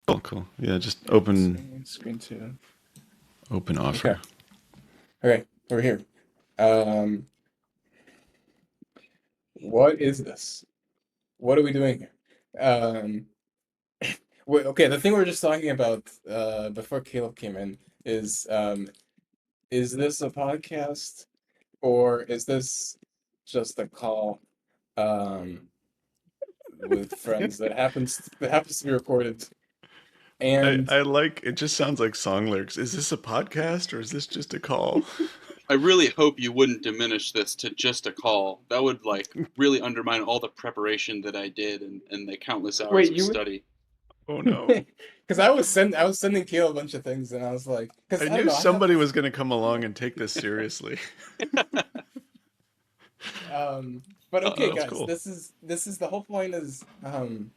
Cool, cool. Yeah, just open Screen two. open Okay. offer. Okay. We're here. Um, what is this? What are we doing here? Um, okay. The thing we are just talking about before Caleb came in is this a podcast or is this just a call um with friends that happens to be recorded? And I like it. Just sounds like song lyrics. Is this a podcast or is this just a call? I really hope you wouldn't diminish this to just a call. That would like really undermine all the preparation that I did and the countless hours wait, of you study. Oh no. because I was sending Caleb a bunch of things and I was like, because I I don't knew know, I have somebody this was going to come along and take this seriously. but okay That's guys, cool. this is the whole point is um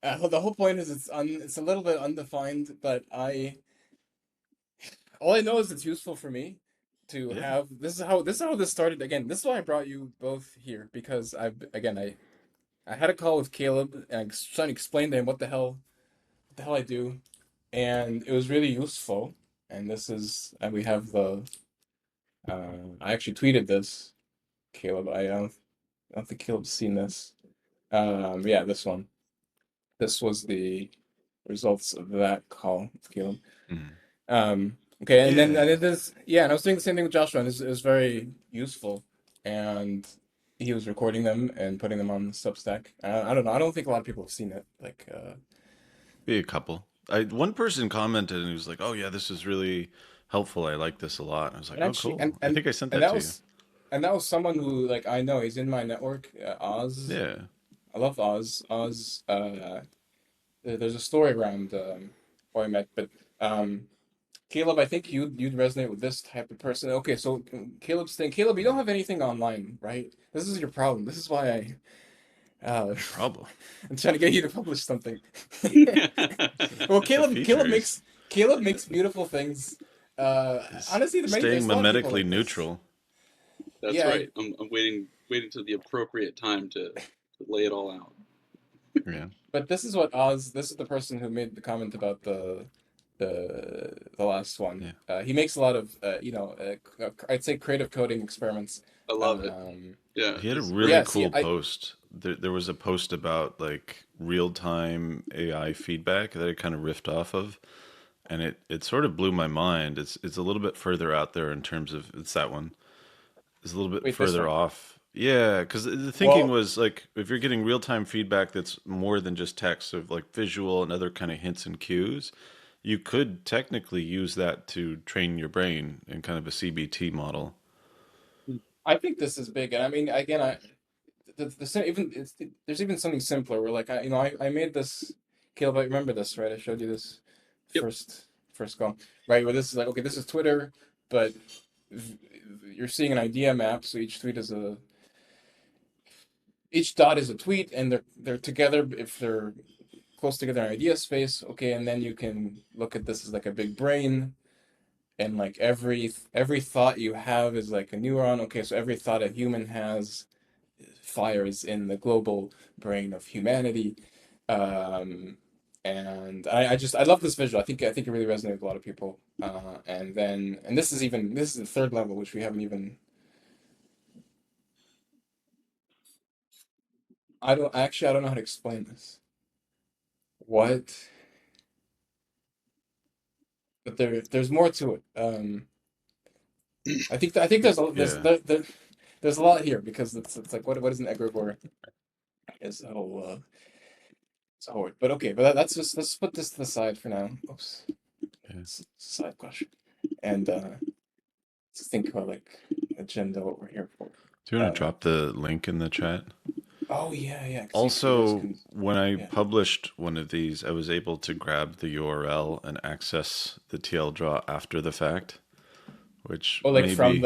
the whole point is it's a little bit undefined, but I all I know is it's useful for me to Yeah. have this is how this started. Again, this is why I brought you both here, because I had a call with Caleb and I was trying to explain to him what the hell I do, and it was really useful. And this is and we have the I actually tweeted this, Caleb. I don't think Caleb's seen this. Yeah, this one. This was the results of that call with Caleb. Mhm. Okay, and then I Yeah. did this. Yeah, and I was doing the same thing with Joshua, and it was very useful. And he was recording them and putting them on Substack. I don't know. I don't think a lot of people have seen it. Be a couple. One person commented and he was like, "Oh yeah, this is really helpful. I like this a lot." And I was like, and "Oh actually, cool. I think I sent and that that to you." was and that was someone who like I know. He's in my network. Oz. Yeah. I love Oz. Oz. There's a story around how I met, but um, Caleb, I think you'd resonate with this type of person. Okay, so Caleb's thing. Caleb, you don't have anything online, right? This is your problem. This is why uh, My problem. I'm trying to get you to publish something. Well, It's a feature. Is Caleb makes beautiful things. is Honestly, staying there's a lot of people mimetically like this. neutral. That's Yeah, right. I'm waiting to the appropriate time to lay it all out. Yeah. but this is what Oz. This is the person who made the comment about the last one. Yeah. He makes a lot of I'd say creative coding experiments. I love it. Um, Yeah, He had a it's really great. yeah, see, cool post. There was a post about like real-time AI feedback that I kind of riffed off of, and it sort of blew my mind. It's a little bit further out there in terms of it's that one. It's a little bit wait, this further one. off. Yeah, because the thinking Well, was like if you're getting real-time feedback that's more than just text, of like visual and other kind of hints and cues, you could technically use that to train your brain in kind of a CBT model. I think this is big, and I mean, again, even there's even something simpler where like I made this. Caleb, I remember this, right? I showed you this Yep. first call, right? Where this is like, okay, this is Twitter, but v- you're seeing an idea map, so each dot is a tweet, and they're together if they're close together in idea space. Okay, and then you can look at this as like a big brain, and like every thought you have is like a neuron. Okay, so every thought a human has fires in the global brain of humanity. Um, and I love this visual. I think it really resonated with a lot of people. And this is the third level, which we haven't even. I don't know how to explain this. What? But there's more to it. I think Yeah. there's a lot here because it's like what is an egregore is a whole but okay, but that's just let's put this to the side for now. Oops, Yeah. it's a side question, and let's think about like agenda, what we're here for. Do you want to Uh, drop the link in the chat? oh yeah, because you viewers Also, can, when I yeah. published one of these, I was able to grab the URL and access the TL draw after the fact, which Oh, like maybe, from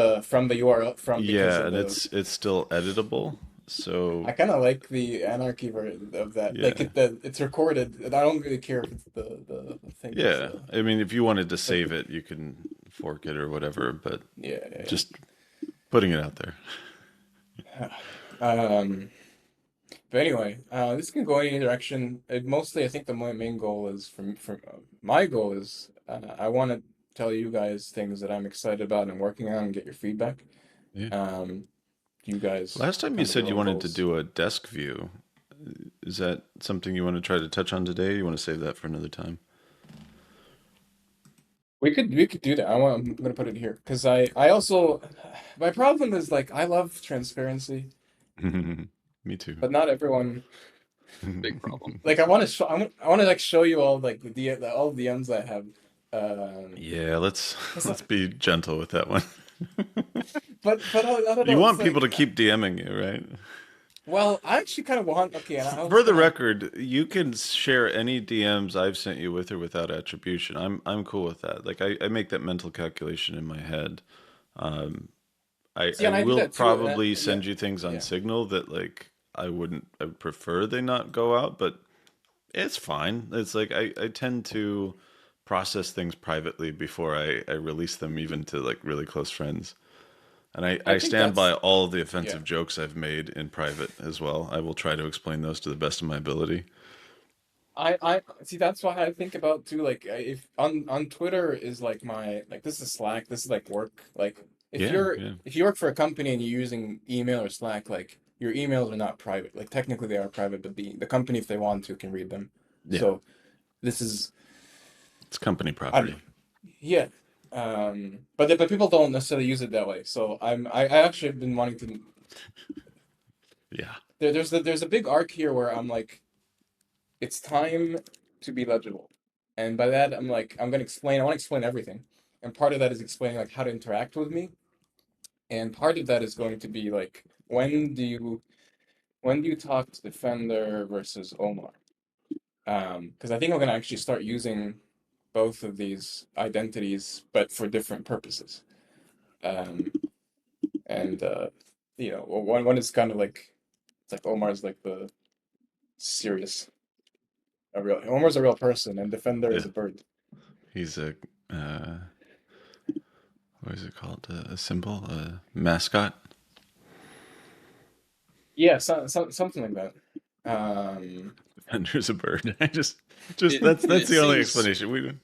the URL from because yeah, of and the. it's still editable. So I kind of like the anarchy version of that. Like yeah, it's recorded. And I don't really care if it's the thing is yeah. I mean, if you wanted to like save it, you can fork it or whatever, but yeah, yeah, just putting it out there. yeah. Um, But anyway, this can go any direction. Mostly, I think the main goal is my goal is I want to tell you guys things that I'm excited about and working on and get your feedback. Yeah. Um, you guys Last time you kind of your said you own wanted to goals. do a desk view. Is that something you want to try to touch on today? Or you want to save that for another time? We could do that. I'm gonna put it here because I also my problem is like I love transparency, Me too. but not everyone. Big problem. Like I want to like show you all like all the DMs I have. Yeah, let's It's let's like, be gentle with that one. but I don't You know. It's want people like to keep DMing you, right? well, I actually kind of want. Okay, and I was For the gonna. record, you can share any DMs I've sent you with or without attribution. I'm cool with that. Like I make that mental calculation in my head. Um, See, I and I do will that too. probably Yeah, send you things on yeah. Signal that like I would prefer they not go out, but it's fine. It's like I tend to process things privately before I release them even to like really close friends. And I I think stand by that's all of the yeah. offensive jokes I've made in private as well. I will try to explain those to the best of my ability. I see. That's why I think about too. Like, if on Twitter is like my like this is Slack. This is like work. Like, Yeah, yeah, if you work for a company and you're using email or Slack, like your emails are not private. Like technically they are private, but the company, if they want to, can read them. yeah. So this is It's company I don't property. know. Yeah. But people don't necessarily use it that way. So I actually have been wanting to. Yeah. There's a big arc here where I'm like it's time to be legible. And by that, I'm like, I want to explain everything. And part of that is explaining like how to interact with me. And part of that is going to be like, when do you talk to Defender versus Omar? Because I think I'm gonna actually start using both of these identities, but for different purposes. Um, and one is kind of like it's like Omar's like the serious, a real Omar's a real person, and Defender Yeah. is a bird. He's a what is it called? A symbol, a mascot. Yeah, something like that. Defender's a bird. Just And that's it the only seems explanation.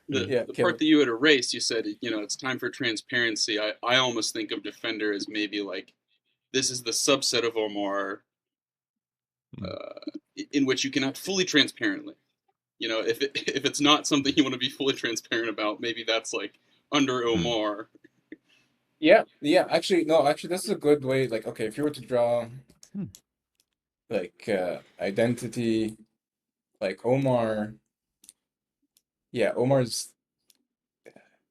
Yeah. yeah, the part Caleb. that you had erased, you said, it's time for transparency. I almost think of Defender as maybe like this is the subset of Omar Hmm. in which you can act fully transparently. If it's not something you want to be fully transparent about, maybe that's like under Hmm. Omar. Yeah, yeah. Actually, no. Actually, this is a good way. Like, okay, if you were to draw Hmm. like identity, like Omar. Yeah, Omar's.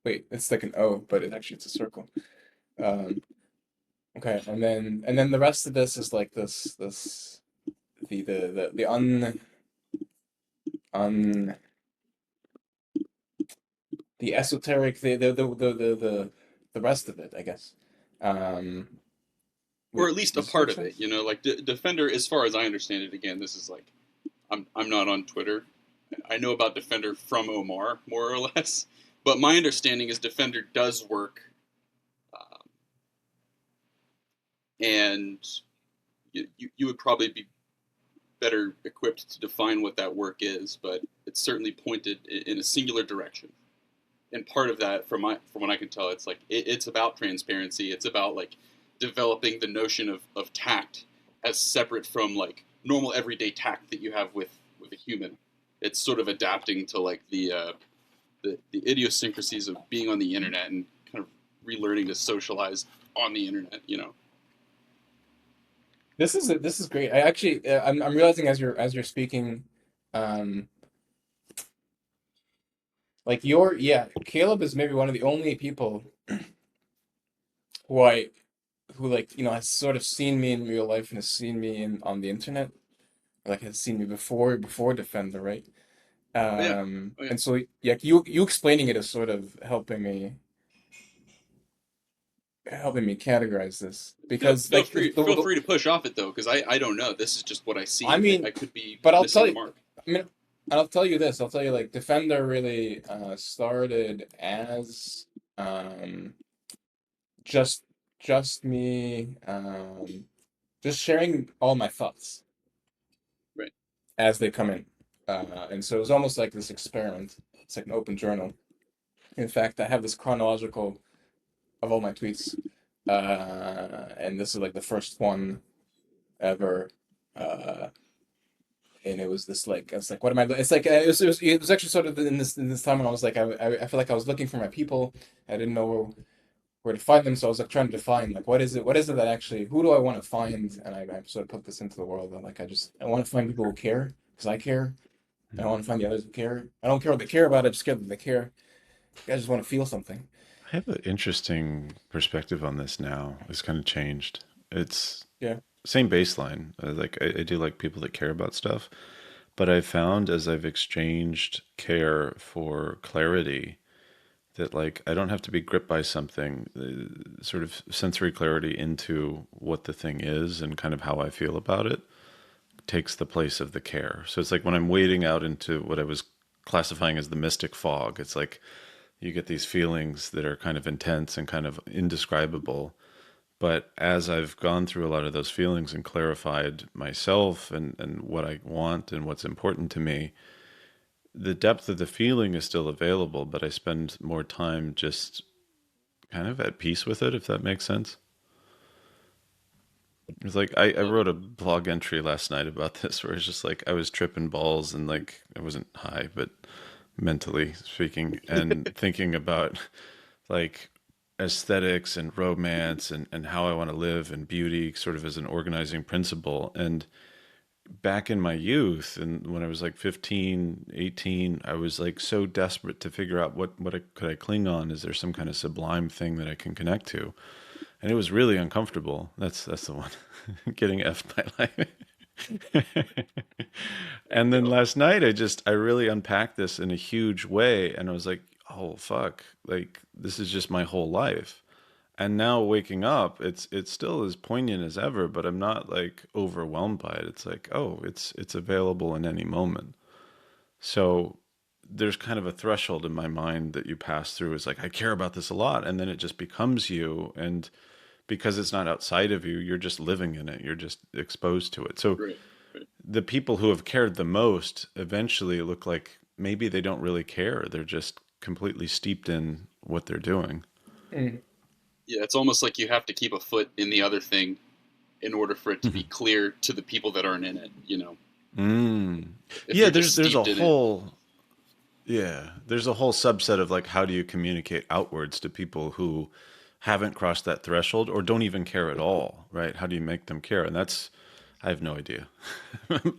Wait, it's like an O, but it's a circle. Um, okay, and then the rest of this is like this the un the esoteric the rest of it, I guess. Um, Or wait, at least a part of it, restrictions? like Defender, as far as I understand it. Again, this is like I'm not on Twitter. I know about Defender from Omar, more or less, but my understanding is Defender does work, um, and you would probably be better equipped to define what that work is, but it's certainly pointed in a singular direction. And part of that, from what I can tell, it's like it's about transparency. It's about like developing the notion of tact as separate from like normal everyday tact that you have with a human. It's sort of adapting to like the idiosyncrasies of being on the internet and kind of relearning to socialize on the internet. This is great. I actually I'm realizing as you're speaking, um, like yeah, Caleb is maybe one of the only people who I who like has sort of seen me in real life and has seen me in on the internet, like has seen me before Defender, right? Oh yeah, oh yeah. And so yeah, you explaining it is sort of helping me categorize this Feel because feel like free feel free to push off it though, because I don't know. This is just what I I see. I mean, could be but I'll missing tell the you, mark. I mean, I'll tell you this. I'll tell you like Defender really started as um just just me just sharing all my thoughts. as they come in. And so it was almost like this experiment. It's like an open journal. In fact, I have this chronological of all my tweets, and this is like the first one ever. Uh, and it was this like, it's like, what am I? It's like it was actually sort of in this time when I was like, I feel like I was looking for my people. I didn't know where to find them, so I was like trying to define like what is it that actually, who do I want to find? And I sort of put this into the world that like I want to find people who care because I care, and I want to find the others who care. I don't care what they care about. I just care that they care. I just want to feel something. I have an interesting perspective on this now. It's kind of changed. It's Yeah. same baseline. Like I do like people that care about stuff, but I've found as I've exchanged care for clarity that like I don't have to be gripped by something, sort of sensory clarity into what the thing is and kind of how I feel about it takes the place of the care. So it's like when I'm wading out into what I was classifying as the mystic fog, it's like you get these feelings that are kind of intense and kind of indescribable. But as I've gone through a lot of those feelings and clarified myself and what I want and what's important to me, the depth of the feeling is still available, but I spend more time just kind of at peace with it, if that makes sense. It's like I Love wrote a blog entry last night about this where it's just like I was tripping balls and like I wasn't high, but mentally speaking, and thinking about like aesthetics and romance and how I want to live and beauty sort of as an organizing principle. And back in my youth and when I was like 15, 18, I was like so desperate to figure out could I cling on? Is there some kind of sublime thing that I can connect to? And it was really uncomfortable. That's the one. Getting effed by life. And then you. last night I really unpacked this in a huge way and I was like, "Oh fuck. Like this is just my whole life." And now waking up, it's still as poignant as ever, but I'm not like overwhelmed by it. It's like, "Oh, it's available in any moment." So there's kind of a threshold in my mind that you pass through. It's like I care about this a lot and then it just becomes you, and because it's not outside of you, you're just living in it. You're just exposed to it. So Right. Right. the people who have cared the most eventually look like maybe they don't really care. They're just completely steeped in what they're doing. Mm. Yeah, it's almost like you have to keep a foot in the other thing in order for it to be clear to the people that aren't in it. Mm. If Yeah, you're just there's a steeped in it. whole there's a whole subset of like how do you communicate outwards to people who haven't crossed that threshold or don't even care at all, right? How do you make them care? And that's I have no idea.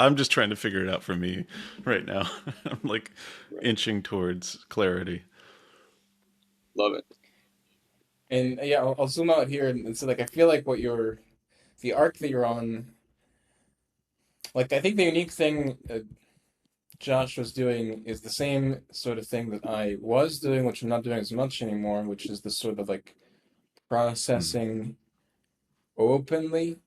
I'm just trying to figure it out for me right now. I'm like Right. inching towards clarity. Love it. And yeah, I'll zoom out here and so like I feel like the arc that you're on, like I think the unique thing Josh was doing is the same sort of thing that I was doing, which I'm not doing as much anymore, which is this sort of like Mm. processing openly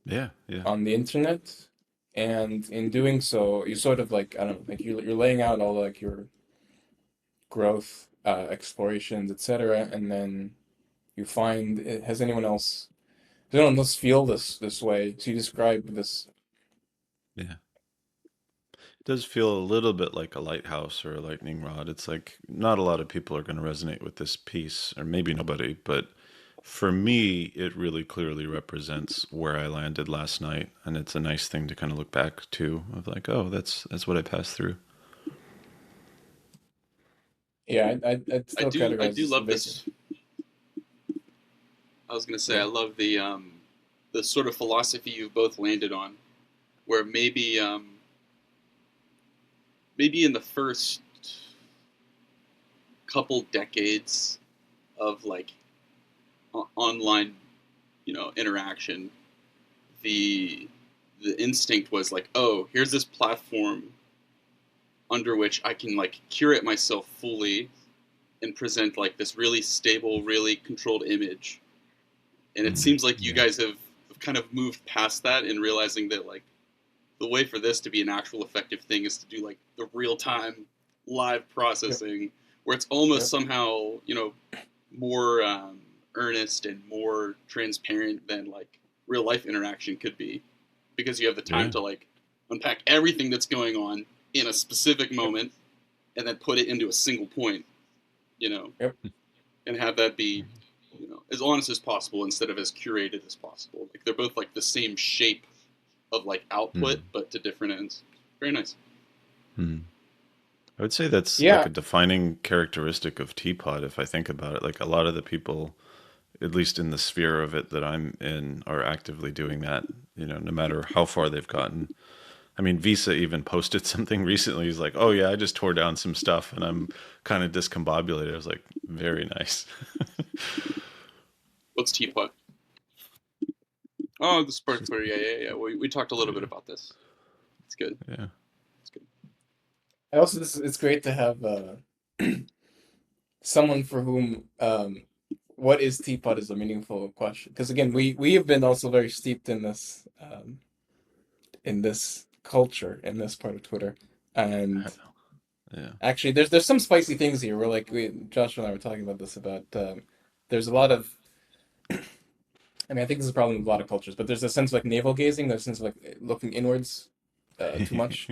Yeah, yeah. on the internet. And in doing so, you sort of like, I don't know, like you're laying out all like your growth, explorations, etc. And then you find, does anyone else feel this way? So you describe this, Yeah. It does feel a little bit like a lighthouse or a lightning rod. It's like not a lot of people are going to resonate with this piece, or maybe nobody, but for me, it really clearly represents where I landed last night, and it's a nice thing to kind of look back to of like, oh, that's what I passed through. yeah, I'd I still do. I categorize do this a love bit. this. I was gonna say I Yeah. love the sort of philosophy you've both landed on, where maybe in the first couple decades of like online interaction, the the instinct was like, oh, here's this platform under which I can like curate myself fully and present like this really stable, really controlled image. And it Mm, seems like you yeah, guys have kind of moved past that and realizing that like the way for this to be an actual effective thing is to do like the real time live Yep. processing where it's almost Yep. somehow more earnest and more transparent than like real life interaction could be because you have the time yeah, to like unpack everything that's going on in a specific moment, and then put it into a single point, you know, Yep. and have that be, as honest as possible instead of as curated as possible. Like they're both like the same shape of like output, Hmm. but to different ends. Very nice. Hmm. I would say that's like Yeah. a defining characteristic of Teapot if I think about it. Like a lot of the people, at least in the sphere of it that I'm in, are actively doing that, no matter how far they've gotten. I mean, Visa even posted something recently. He's like, "Oh yeah, I just tore down some stuff and I'm kind of discombobulated." I was like, "Very nice." What's Teapot? Oh, the It's spark just, Twitter. Yeah. We talked a little bit yeah, about this. It's good. yeah. It's good. And also, it's great to have someone for whom what is Teapot is a meaningful question. Because again, we have been also very steeped in this culture in this part of Twitter, and Yeah. actually, there's some spicy things here. Where like Josh and I were talking about this about there's a lot of I mean I think this is a problem with a lot of cultures, but there's a sense of like navel gazing, there's a sense of like looking inwards too much,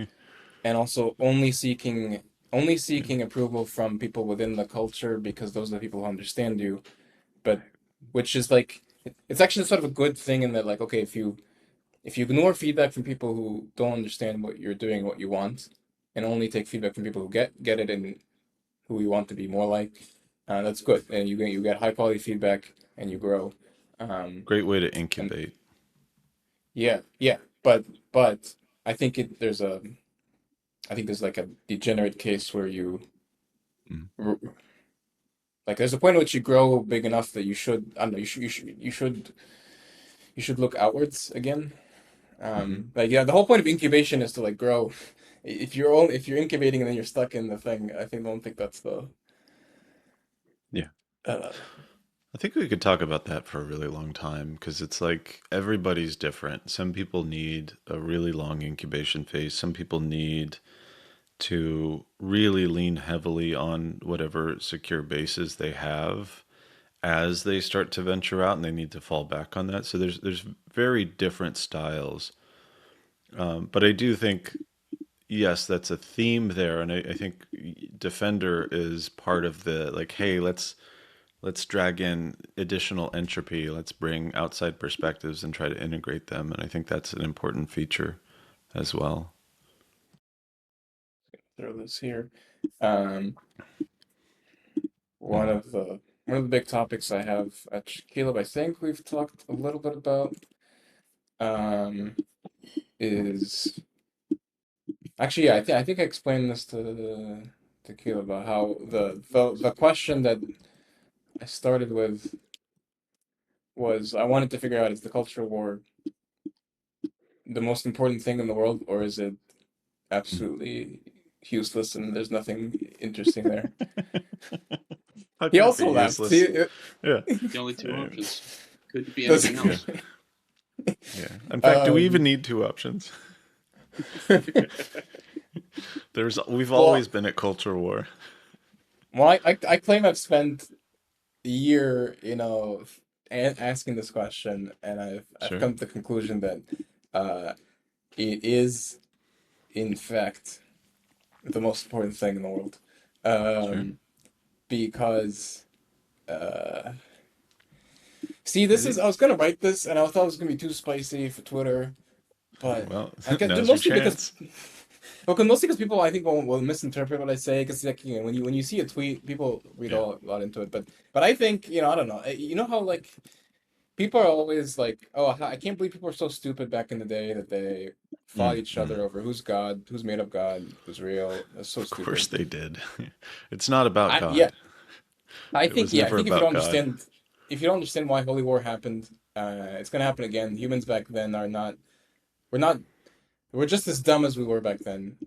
and also only seeking approval from people within the culture because those are the people who understand you, but which is like it's actually sort of a good thing in that like okay if you ignore feedback from people who don't understand what you're doing, what you want, and only take feedback from people who get it and who you want to be more like, that's good, and you get high quality feedback and you grow. Um, Great way to and incubate. yeah, yeah, but I think I think there's like a degenerate case where you Mm. like there's a point at which you grow big enough that you should I don't know you should look outwards again. Hmm. Like yeah, the whole point of incubation is to like grow. If you're incubating and then you're stuck in the thing, I don't think that's the Yeah. uh, I think we could talk about that for a really long time because it's like everybody's different. Some people need a really long incubation phase. Some people need to really lean heavily on whatever secure bases they have as they start to venture out and they need to fall back on that. So there's very different styles. But I do think yes, that's a theme there, and I think Defender is part of the like, hey, let's drag in additional entropy. Let's bring outside perspectives and try to integrate them. And I think that's an important feature as well. throw this here. Um, Hmm. one of the big topics I have at Caleb, I think we've talked a little bit about, um, is actually yeah, I think I explained this to Caleb about how the question that I started with was I wanted to figure out is the culture war the most important thing in the world or is it absolutely useless and there's nothing interesting there? How He can it be also laughed. useless? Yeah. The only two Yeah. options. Couldn't be Does anything Yeah. else. Yeah. In fact, do we even um need two options? We've well always been at culture war. well I claim I've spent a year asking this question and I've Sure. come to the conclusion that uh it is in fact the most important thing in the world Sure. um because uh see I this is think, I was gonna write this and I thought it was gonna be too spicy for Twitter but well, I guess now's your mostly because chance. mostly because people I think will misinterpret what I say because like when you see a tweet people read Yeah. a lot into it but I think I don't know you know how like people are always like oh I can't believe people were so stupid back in the day that they fought Mm, each mm. other over who's God who's made up God who's real that's so Of course stupid they did. It's not about Yeah God. It was I never think about God. if you don't understand why Holy War happened it's gonna happen again humans back then are not we're not we're just as dumb as we were back then,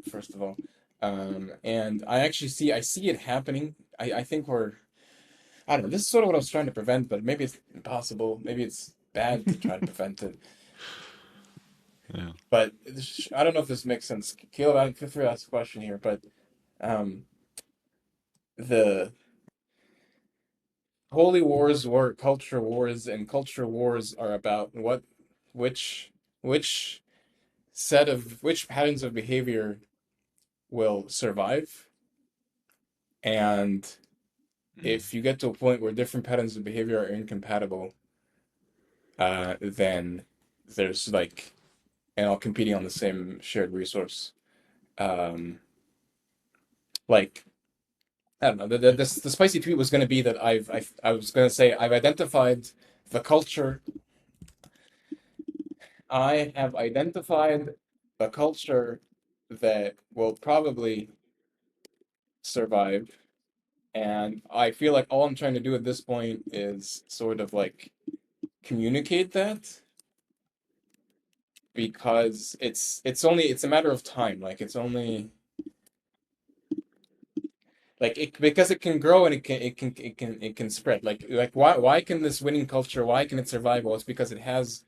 first of all. And I see it happening. I think I don't know, this is sort of what I was trying to prevent, but maybe it's impossible. Maybe it's bad to try to prevent it. Yeah. But I don't know if this makes sense. Caleb, feel free to ask a question here, but um, the holy wars were culture wars, and culture wars are about which which set of which patterns of behavior will survive, and Mm. if you get to a point where different patterns of behavior are incompatible, then there's like, and all competing on the same shared resource. Um, like I don't know. The spicy tweet was going to be that I was going to say I've identified the culture. I have identified the culture that will probably survive, and I feel like all I'm trying to do at this point is sort of like communicate that, because it's a matter of time. Like it's only like it, because it can grow and it can spread. Like why can this winning culture, why can it survive? Well, it's because it has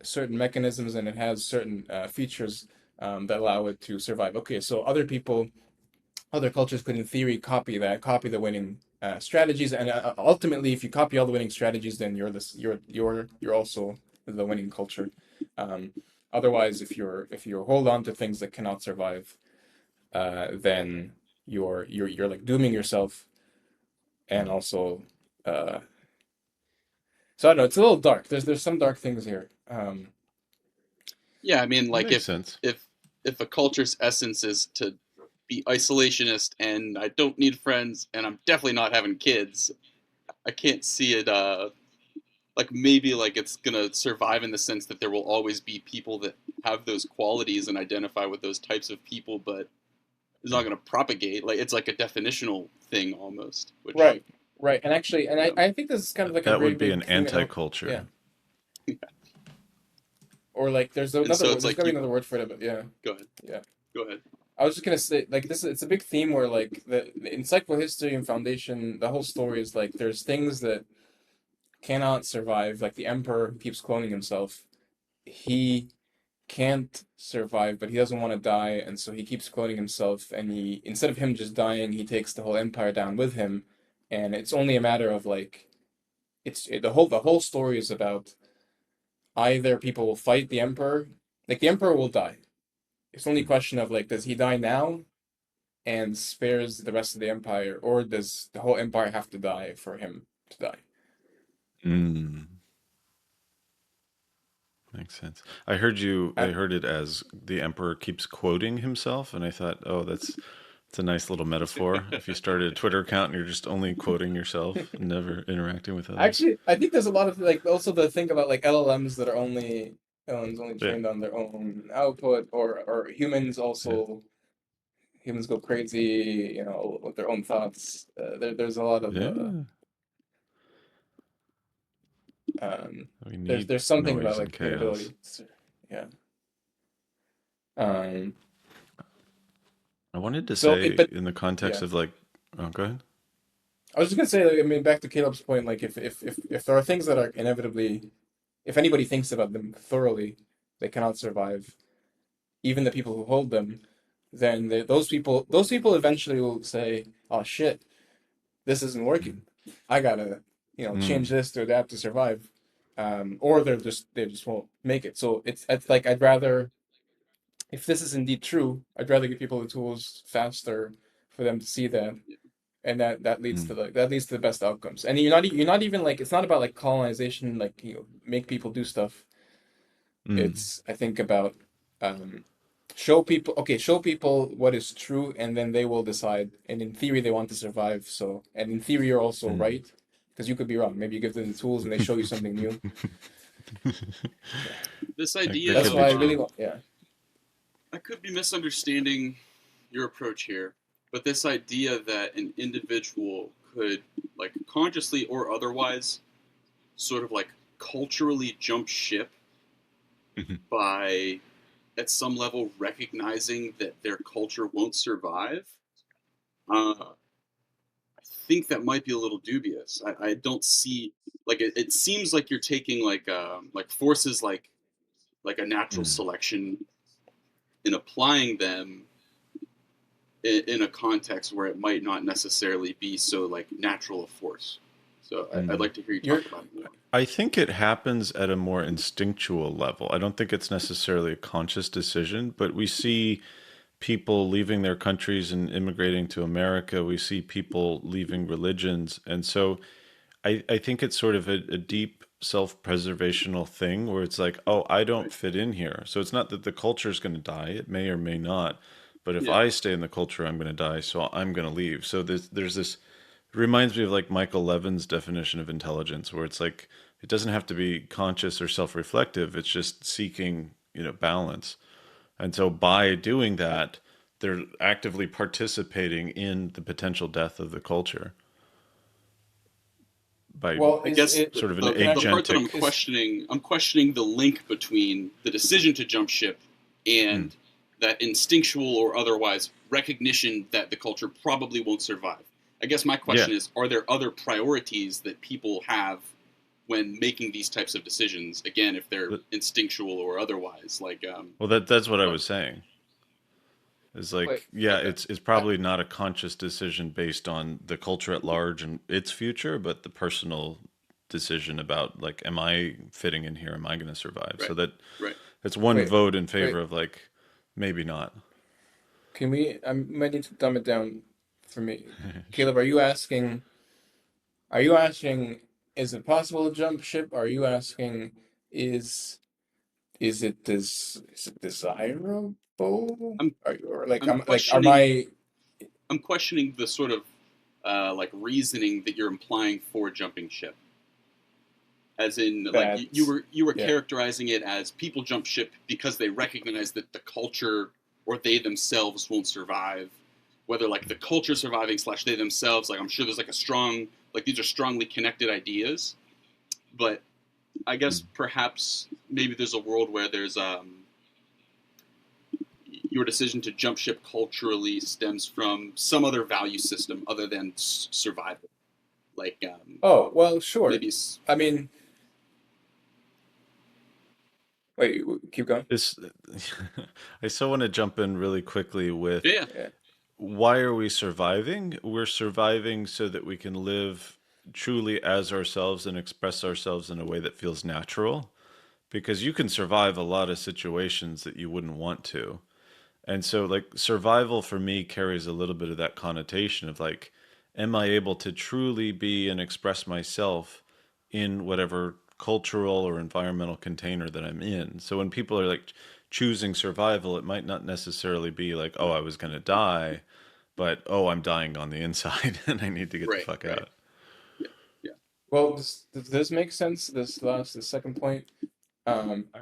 certain mechanisms and it has certain features that allow it to survive. Okay, so other cultures could in theory copy the winning strategies, and ultimately if you copy all the winning strategies, then you're also the winning culture. um, Otherwise, if you hold on to things that cannot survive, then you're like dooming yourself. And also, uh, so I don't know, it's a little dark. There's some dark things here. Yeah, I mean, That like makes sense. if a culture's essence is to be isolationist and I don't need friends and I'm definitely not having kids, I can't see it like maybe like it's gonna survive in the sense that there will always be people that have those qualities and identify with those types of people, but it's not gonna propagate. Like it's like a definitional thing almost, which Right, right. And actually, and you I, know, I think this is kind of like a That very would be big an theme. Yeah. anti-culture. Or like there's and another so word. it's There's like gotta be you another word for it, but yeah, go ahead, yeah. go ahead. I was just gonna say like this. It's a big theme where like in psychohistory and foundation, the whole story is like there's things that cannot survive. Like the emperor who keeps cloning himself, he can't survive, but he doesn't want to die, and so he keeps cloning himself. And he, instead of him just dying, he takes the whole empire down with him. And it's only a matter of like the whole story is about either people will fight the emperor, like the emperor will die. It's only a question of like, does he die now and spares the rest of the empire, or does the whole empire have to die for him to die? Mm, makes sense. I And heard it as the emperor keeps quoting himself, and I thought, oh, it's a nice little metaphor. If you started a Twitter account and you're just only quoting yourself, never interacting with others. actually, I think there's a lot of like also the thing about like LLMs that are only LLMs only Yeah, trained on their own output, or humans yeah, also humans go crazy, with their own thoughts. There's a lot of yeah. um, We there's need there's something about noise and like chaos. immutability. Yeah. Um, I wanted to so say, but in the context yeah, of like, oh, go ahead. I was just gonna say, like, I mean, back to Caleb's point, like if there are things that are inevitably, if anybody thinks about them thoroughly, they cannot survive. Even the people who hold them, then those people eventually will say, "Oh shit, this isn't working. I gotta, change Mm, this to adapt to survive." Or they just won't make it. So it's like I'd rather, if this is indeed true, I'd rather give people the tools faster for them to see that, and that leads to mm, the best outcomes. And you're not even like, it's not about like colonization, like make people do stuff. mm, It's, I think, about um show people what is true, and then they will decide. And in theory they want to survive, so, and in theory you're also mm. right, because you could be wrong. Maybe you give them the tools and they show you something new. Yeah, This That idea that's could be why I of really true. want. Yeah. I could be misunderstanding your approach here, but this idea that an individual could, like consciously or otherwise, sort of like culturally jump ship Mhm. by, at some level, recognizing that their culture won't survive, I think that might be a little dubious. I don't see, like it seems like you're taking like forces like a natural Mm, selection and applying them in a context where it might not necessarily be so like natural a force. So I'd mm. like to hear you You're talk about it more. I think it happens at a more instinctual level. I don't think it's necessarily a conscious decision, but we see people leaving their countries and immigrating to America. We see people leaving religions. And so I think it's sort of a deep self-preservational thing where it's like, oh, I don't Right. fit in here. So it's not that the culture is going to die. It may or may not. But if Yeah. I stay in the culture, I'm going to die. So I'm going to leave. So there's this, it reminds me of like Michael Levin's definition of intelligence, where it's like, it doesn't have to be conscious or self-reflective. It's just seeking, balance. And so by doing that, they're actively participating in the potential death of the culture by Well, I is guess it? sort of an Can I? the part that agentic. Is I'm questioning the link between the decision to jump ship Hmm. and that instinctual or otherwise recognition that the culture probably won't survive. I guess my Yeah. question is, are there other priorities that people have when making these types of decisions? Again, if they're But- instinctual or otherwise, like, Well, that's what I go ahead. was saying. Is wait. like, yeah, Okay, it's I, probably not a conscious decision based on the culture at large and its future, but the personal decision about like, am I fitting in here? Am I going to survive? So right, right. that's one wait. vote in Wait. favor of like, maybe not. Can we? I might need to dumb it down for me. Caleb, are you asking? Are you asking? Is it possible to jump ship? Are you asking? Is is it desirable? I'm Are you or like I'm I'm like are questioning my I'm questioning the sort of like reasoning that you're implying for jumping ship. As in, like, that you were yeah. characterizing it as people jump ship because they recognize that the culture or they themselves won't survive. Whether like the culture surviving slash they themselves, like I'm sure there's like a strong, like these are strongly connected ideas. But I guess Hmm. perhaps maybe there's a world where there's your decision to jump ship culturally stems from some other value system other than survival. Like Oh, well, sure. maybe I mean, wait, keep going. This, I still want to jump in really quickly with yeah, Yeah. why are we surviving? We're surviving so that we can live truly as ourselves and express ourselves in a way that feels natural. Because you can survive a lot of situations that you wouldn't want to. And so, like, survival for me carries a little bit of that connotation of like, am I able to truly be and express myself in whatever cultural or environmental container that I'm in? So, when people are like choosing survival, it might not necessarily be like, oh, I was going to die, but oh, I'm dying on the inside and I need to get the right, fuck right, out. yeah, yeah. Well, does this make sense? The second point.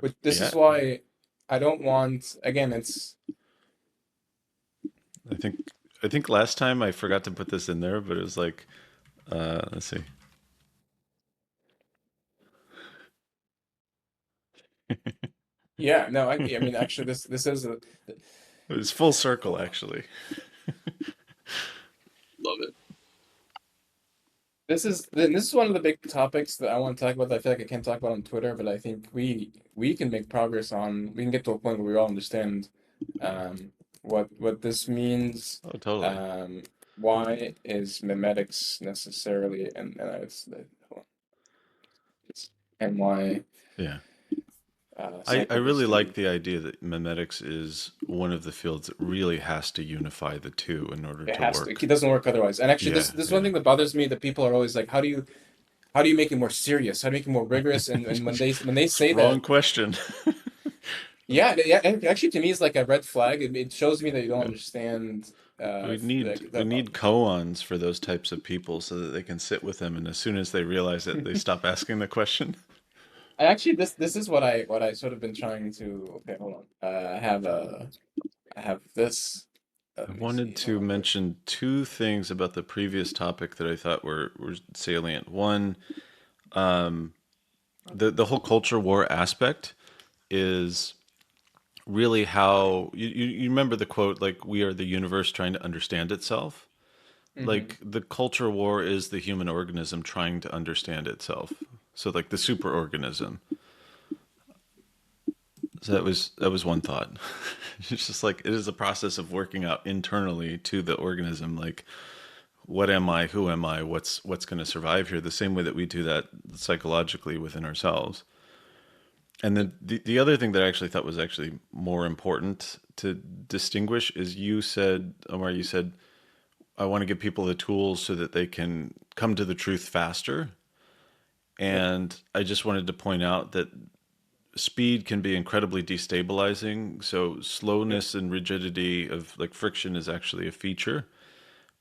But this Yeah, is why I don't want, again, it's, I think I think last time I forgot to put this in there, but it was like, let's see. yeah, no, I mean, actually, this is a, It was full circle, hold on. actually. Love it. This is one of the big topics that I want to talk about that I feel like I can't talk about on Twitter, but I think we can make progress on, we can get to a point where we all understand what this means. Oh, totally. Um, why is mimetics necessarily and hold on, it's MY Yeah. I really like psychohistory. the idea that mimetics is one of the fields that really has to unify the two in order It to has to. work. It doesn't work otherwise. And actually, Yeah, this one yeah. thing that bothers me that people are always like, how do you make it more serious? How do you make it more rigorous? And when they It's say wrong that, question. yeah, yeah, and actually to me it's like a red flag. It shows me that you don't Yeah. understand We need like we the need koans for those types of people so that they can sit with them, and as soon as they realize it, they stop asking the question. I actually this is what I sort of been trying to. Okay, hold on. I have this. I Let me wanted see. Hold to on. Wait. mention two things about the previous topic that I thought were salient. One, um, the whole culture war aspect is really how you remember the quote like we are the universe trying to understand itself. Mm-hmm. Like the culture war is the human organism trying to understand itself. So like the superorganism. So that was one thought. It's just like it is a process of working out internally to the organism like what am I, who am I, what's going to survive here, the same way that we do that psychologically within ourselves. And then the other thing that I actually thought was actually more important to distinguish is you said, Omar, you said, I want to give people the tools so that they can come to the truth faster. Yep. And I just wanted to point out that speed can be incredibly destabilizing. So Yep. slowness and rigidity of like friction is actually a feature.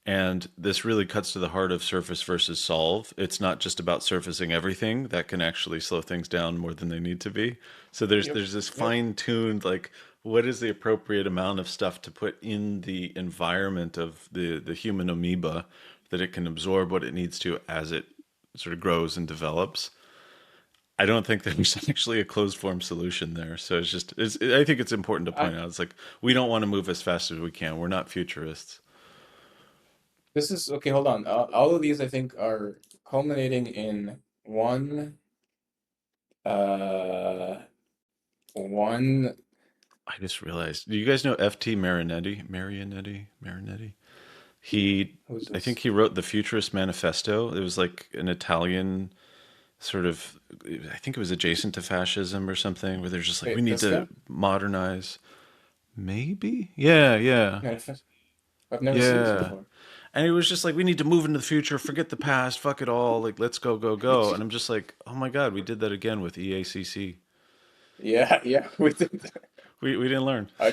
And this really cuts to the heart of surface versus solve. It's not just about surfacing everything that can actually slow things down more than they need to be. So Yep. there's this Yep. fine-tuned like what is the appropriate amount of stuff to put in the environment of the human amoeba that it can absorb what it needs to as it sort of grows and develops. I don't think there's actually a closed form solution there. So I think it's important to I point out. It's like we don't want to move as fast as we can. We're not futurists. This is okay. Hold on. All of these I think are culminating in uh one. I just realized. Do you guys know F.T. Marinetti. He, Who's I think this? he wrote the Futurist Manifesto. It was like an Italian sort of. I think it was adjacent to fascism or something, where they're just like, we Wait, need this to guy? modernize. Maybe. Yeah. Yeah. Manifest. I've never seen this Yeah. before. And he was just like, we need to move into the future, forget the past, fuck it all, like let's go, go, go. And I'm just like, oh my god, we did that again with EACC. Yeah, yeah, we did. We didn't learn. Uh,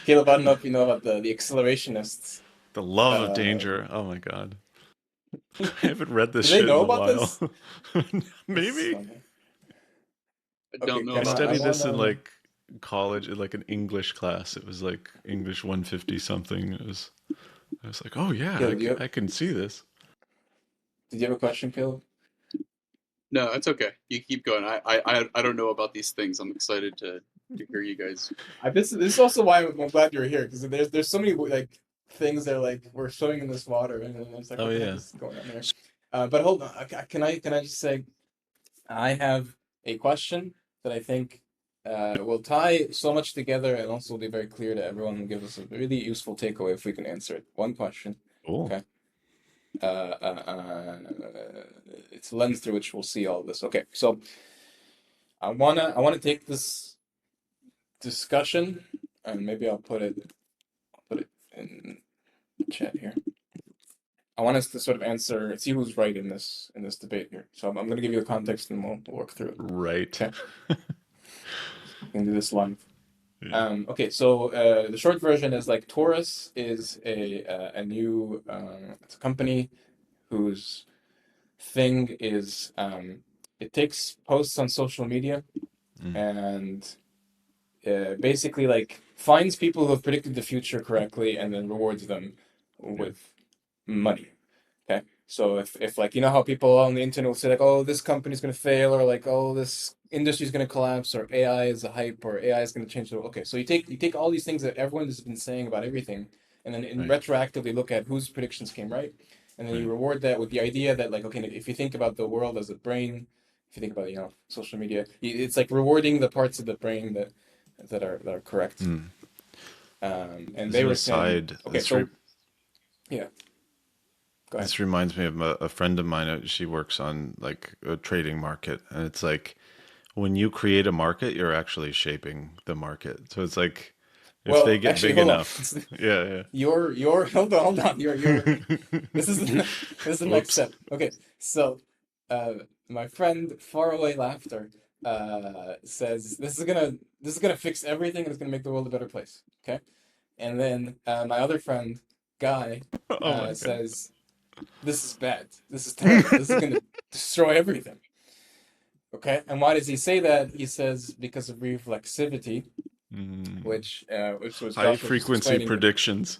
Caleb, I don't know if you know about the accelerationists. The love of Uh, danger. Oh my god. I haven't read this do they shit in know a about while. this? This is Maybe. funny. I don't Okay, know I about I studied this. this in wanna. like college, in like an English class. It was like English 150 something. I was like, oh yeah, Caleb, I can see this. did you have a question, Caleb? No, it's okay. You keep going. I don't know about these things. I'm excited to hear you guys. This is also why I'm glad you're here because there's so many like things that are like we're swimming in this water and then it's like Oh what the heck yeah. is going on here? But hold on, can I just say I have a question that I think will tie so much together and also be very clear to everyone and give us a really useful takeaway if we can answer it. One question, Cool. okay? Uh, uh, uh, it's a lens through which we'll see all of this. Okay, so I wanna take this discussion and maybe I'll put it in chat here. I want us to sort of answer, see who's right in this debate here. So I'm going to give you the context and we'll work through it. Right. Okay, we can do this live. Yeah. Okay, so the short version is like Taurus is a new it's a company whose thing is it takes posts on social media Mm, and basically like finds people who have predicted the future correctly and then rewards them yeah. with money. Okay. So if like you know how people on the internet will say like, oh, this company's gonna fail, or like, oh, this industry's gonna collapse, or AI is a hype, or AI is gonna change the world. Okay, so you take all these things that everyone has been saying about everything, and then Right. retroactively look at whose predictions came right, and then you Right. reward that with the idea that like, okay, if you think about the world as a brain, if you think about social media, it's like rewarding the parts of the brain that are correct. Mm. And As they an were saying, aside, okay, so yeah, go ahead. this reminds me of a friend of mine. She works on like a trading market, and it's like when you create a market, you're actually shaping the market. So it's like if they Well, get actually, big hold on. enough, yeah, Your hold on. You're yeah. this is this is the next Whoops. step. Okay, so my friend Faraway Laughter says this is gonna fix everything and it's gonna make the world a better place. Okay, and then my other friend Guy Oh my god. says this is bad. This is terrible. This is gonna destroy everything. Okay, and why does he say that? He says because of reflexivity, Mm. which was High Josh was just frequency explaining. predictions.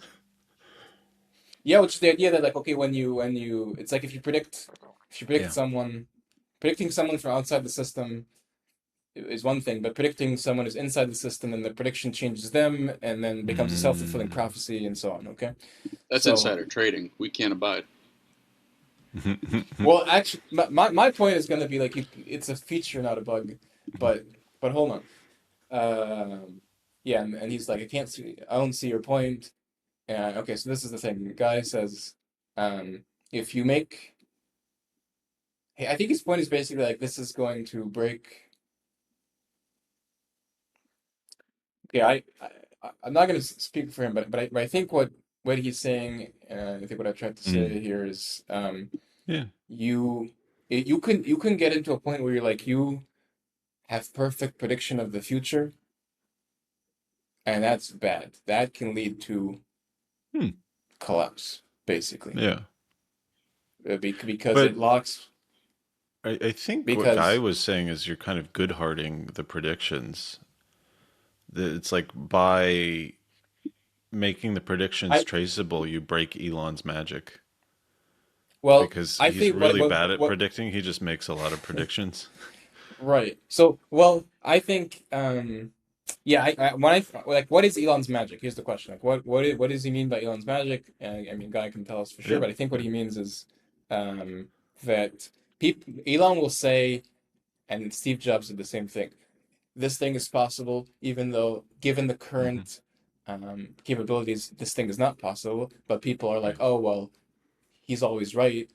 Yeah, which is the idea that like okay, when you it's like if you predict Yeah. someone, predicting someone from outside the system is one thing, but predicting someone who's inside the system and the prediction changes them and then becomes a self-fulfilling Mm. prophecy and so on. Okay, That's so insider trading. We can't abide. well, actually, my point is going to be like it's a feature, not a bug, but hold on, yeah, and he's like I can't see, I don't see your point. And okay, so this is the thing. The guy says. If you make, I think his point is basically like this is going to break. Yeah, I'm not going to speak for him, but I think what he's saying, I think what I tried to Mm. say here is, Yeah. you you can get into a point where you're like you have perfect prediction of the future, and that's bad. That can lead to Hmm. collapse, basically, Yeah. because it But locks I think what Guy because was saying is you're kind of good-hearting the predictions. It's like by making the predictions I traceable, you break Elon's magic well because I he's think really bad at what predicting. He just makes a lot of predictions. right. So, well, I think, yeah, when like, what is Elon's magic? Here's the question. Like, what does he mean by Elon's magic? I mean, Guy can tell us for sure, Yeah. but I think what Yeah. he means is, that people, Elon will say, and Steve Jobs did the same thing. This thing is possible, even though, given the Hmm. current, capabilities, this thing is not possible. But people are like, Right. oh, well, he's always right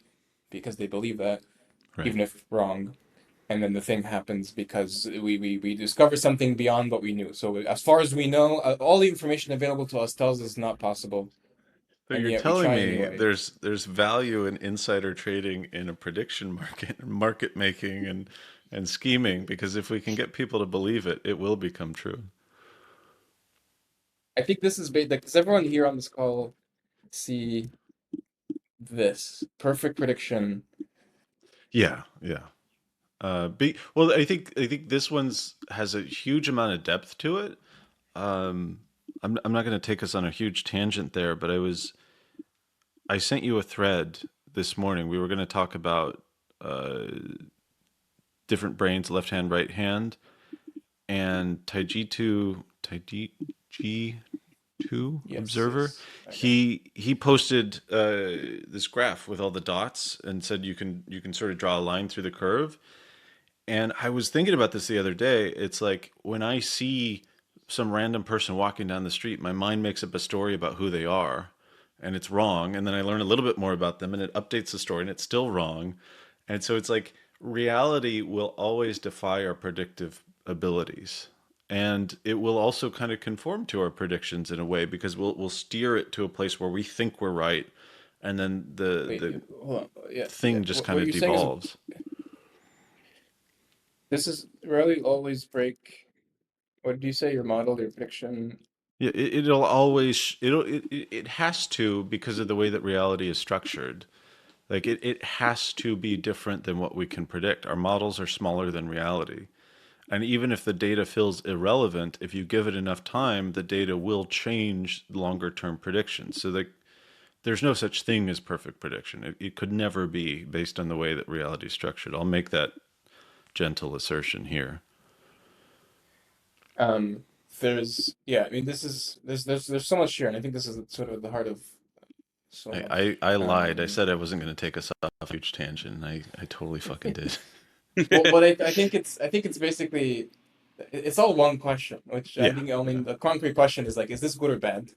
because they believe that, Right. even if wrong, and then the thing happens because we discover something beyond what we knew. So as far as we know, all the information available to us tells us not possible, So and you're yet we telling try me anyway. there's value in insider trading in a prediction market, market making and scheming because if we can get people to believe it, it will become true. I think this is like, does everyone here on this call see this perfect prediction? Yeah, yeah. Well, I think this one's has a huge amount of depth to it. Um, I'm not going to take us on a huge tangent there, but I sent you a thread this morning. We were going to talk about uh, different brains, left hand, right hand, and Taiji2 Yes, observer. yes, I got it. He posted this graph with all the dots and said you can sort of draw a line through the curve. And I was thinking about this the other day. It's like when I see some random person walking down the street, my mind makes up a story about who they are, and it's wrong. And then I learn a little bit more about them, and it updates the story, and it's still wrong. And so it's like reality will always defy our predictive abilities. And it will also kind of conform to our predictions in a way because we'll steer it to a place where we think we're right, and then the Wait, hold on. Yeah, yeah. thing just kind What of you're saying is devolves. this is rarely always break. What do you say? Your model, your prediction. Yeah, it'll always it has to because of the way that reality is structured. Like it has to be different than what we can predict. Our models are smaller than reality. And even if the data feels irrelevant, if you give it enough time, the data will change longer term predictions. So that there's no such thing as perfect prediction. It could never be based on the way that reality is structured. I'll make that gentle assertion here. Um, yeah. I mean, there's so much here, and I think this is sort of the heart of so much. I lied. I said I wasn't going to take us off a huge tangent. I totally fucking did. Well, I think it's basically it's all one question, which I Yeah, think, I yeah, mean, the concrete question is like, is this good or bad?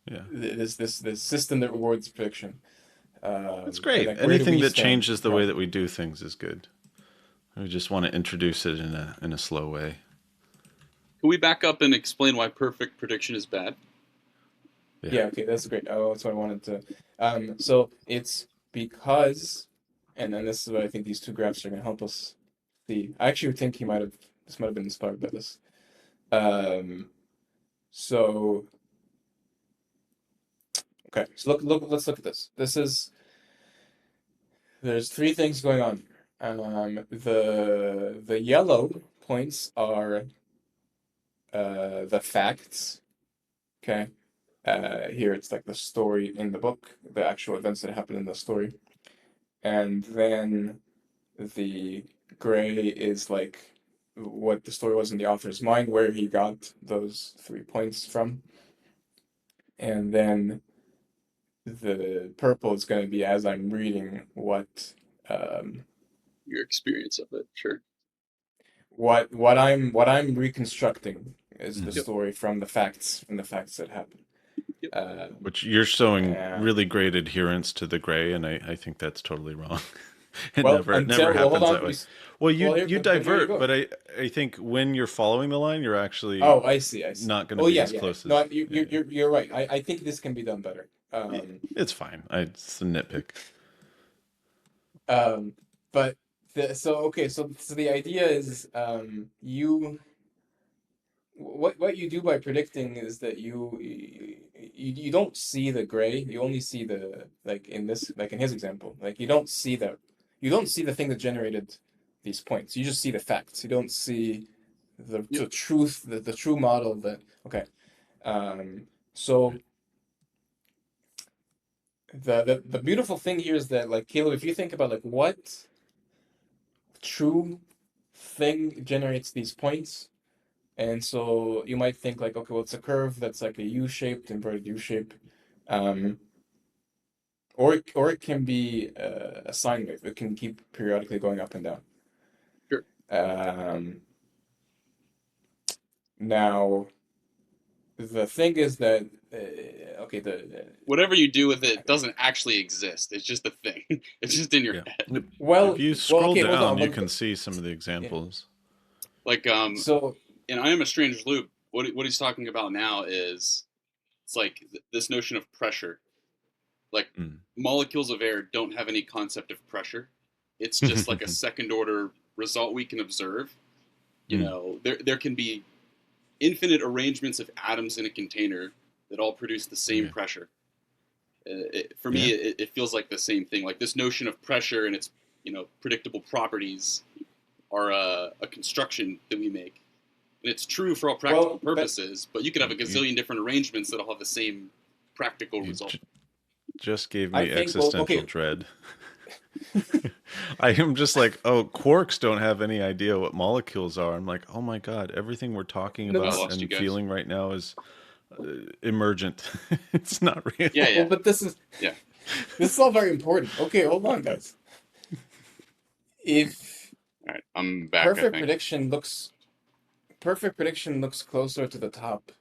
yeah. This system that rewards prediction, That's and great. like, where do Anything we that stand changes the way from? that we do things is good. We just want to introduce it in a slow way. Can we back up and explain why perfect prediction is bad? Yeah. Yeah, okay, that's great. Oh, that's what I wanted to. So it's because, and then this is what I think these two graphs are going to help us see. I actually think this might have been inspired by this. Um, so okay, so let's look at this. There's three things going on here. The yellow points are, the facts. Okay. Here it's like the story in the book, the actual events that happen in the story. And then the gray is like what the story was in the author's mind, where he got those 3 points from. And then the purple is going to be as I'm reading um, Your experience of it, sure. what I'm reconstructing is the Hmm. Yep. story from the facts that happen. Yep. Which you're showing And really great adherence to the gray, and I think that's totally wrong. It well, never well, hold happens on. that way. Well, Well, here, you but here you divert, go. but I think when you're following the line, you're actually Oh, I see, I see. not going to Oh be yeah, as yeah. close No, as you're you're right. I think this can be done better. it's fine. It's a nitpick. Um, but so okay, so the idea is what you do by predicting is that you don't see the gray, you only see the, like in this, like in his example, like you don't see the thing that generated these points, you just see the facts, you don't see Yep. the truth, the true model that okay. So the beautiful thing here is that, like, Caleb, if you think about like what true thing generates these points. And so you might think like, okay, well, it's a curve that's like a U-shaped, inverted U-shape, um, or it can be a sine wave. It can keep periodically going up and down. Sure. Now the thing is that okay, Whatever you do with it doesn't actually exist. It's just a thing. It's just in your Yeah. head. If you well, scroll okay, hold down, on, you can but see some of the yeah. examples. Like So in I Am a Stranger's Loop, what he's talking about now is it's like this notion of pressure. Like Mm. molecules of air don't have any concept of pressure. It's just like a second order result we can observe. You Mm. know, there can be infinite arrangements of atoms in a container that all produce the same Okay. pressure. For me, Yeah. it feels like the same thing. Like this notion of pressure and its predictable properties are a construction that we make, and it's true for all practical well, but purposes. But you could have a You gazillion different arrangements that all have the same practical you result. just gave I me think, well, existential okay. dread. I am just like, oh, quarks don't have any idea what molecules are. I'm like, oh my God, everything we're talking No, I about lost you and guys. feeling right now is emergent. It's not Yeah, real. well, yeah, but yeah. this is all very important. Okay, hold on, guys. If All right, I'm back. I perfect think. prediction looks perfect prediction looks closer to the top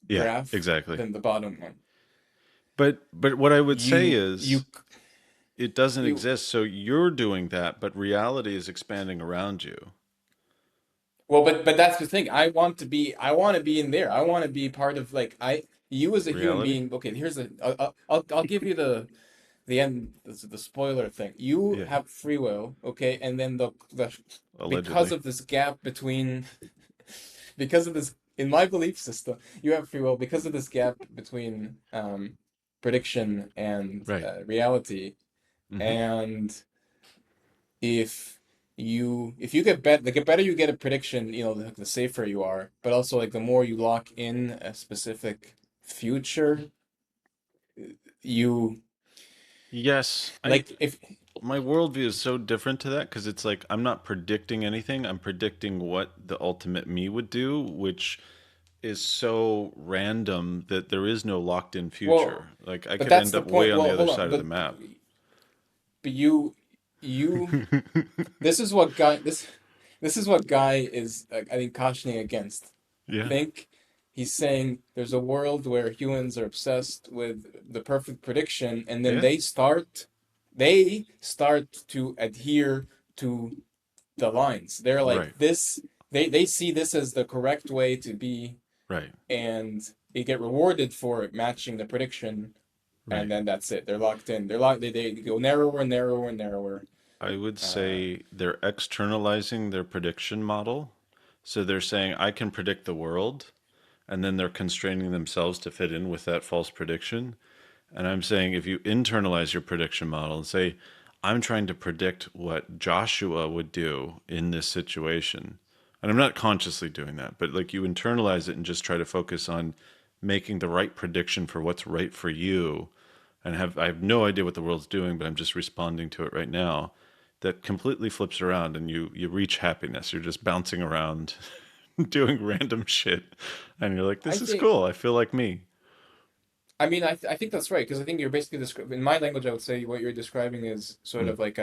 Yeah, graph exactly. than the bottom one. But what I would say You is it doesn't you exist. So you're doing that, but reality is expanding around you. well, but that's the thing. I want to be in there. I want to be part of, like, I you as a human Reality? being. Okay, here's the I'll give you the end, the spoiler thing. You Yeah, have free will, okay, and then the because allegedly. of this gap between because of this, in my belief system, you have free will because of this gap between prediction and Right. reality. Hmm. And if you get bet the better you get a prediction, the safer you are. But also, like, the more you lock in a specific future, you Yes, I like if my worldview is so different to that because it's like I'm not predicting anything. I'm predicting what the ultimate me would do, which is so random that there is no locked in well, future. Like I but could that's end the up way point. on the Well, other hold on, side of the map. but you this is what Guy is, I think, cautioning against. I Yeah. think he's saying there's a world where humans are obsessed with the perfect prediction, and then Yeah. they start to adhere to the lines. They're like Right. this. They see this as the correct way to be, Right. and they get rewarded for matching the prediction, and Right. then that's it. They're locked in. They're locked. They go narrower and narrower and narrower. I would Uh, say they're externalizing their prediction model. So they're saying I can predict the world, and then they're constraining themselves to fit in with that false prediction. And I'm saying if you internalize your prediction model and say, I'm trying to predict what Joshua would do in this situation. And I'm not consciously doing that, but like you internalize it and just try to focus on making the right prediction for what's right for you. And I have no idea what the world's doing, but I'm just responding to it right now. That completely flips around and you reach happiness. You're just bouncing around doing random shit. And you're like, I this is think. cool. I feel like me. I mean, I think that's right, because I think you're basically describing, in my language, I would say what you're describing is sort Mm. of like,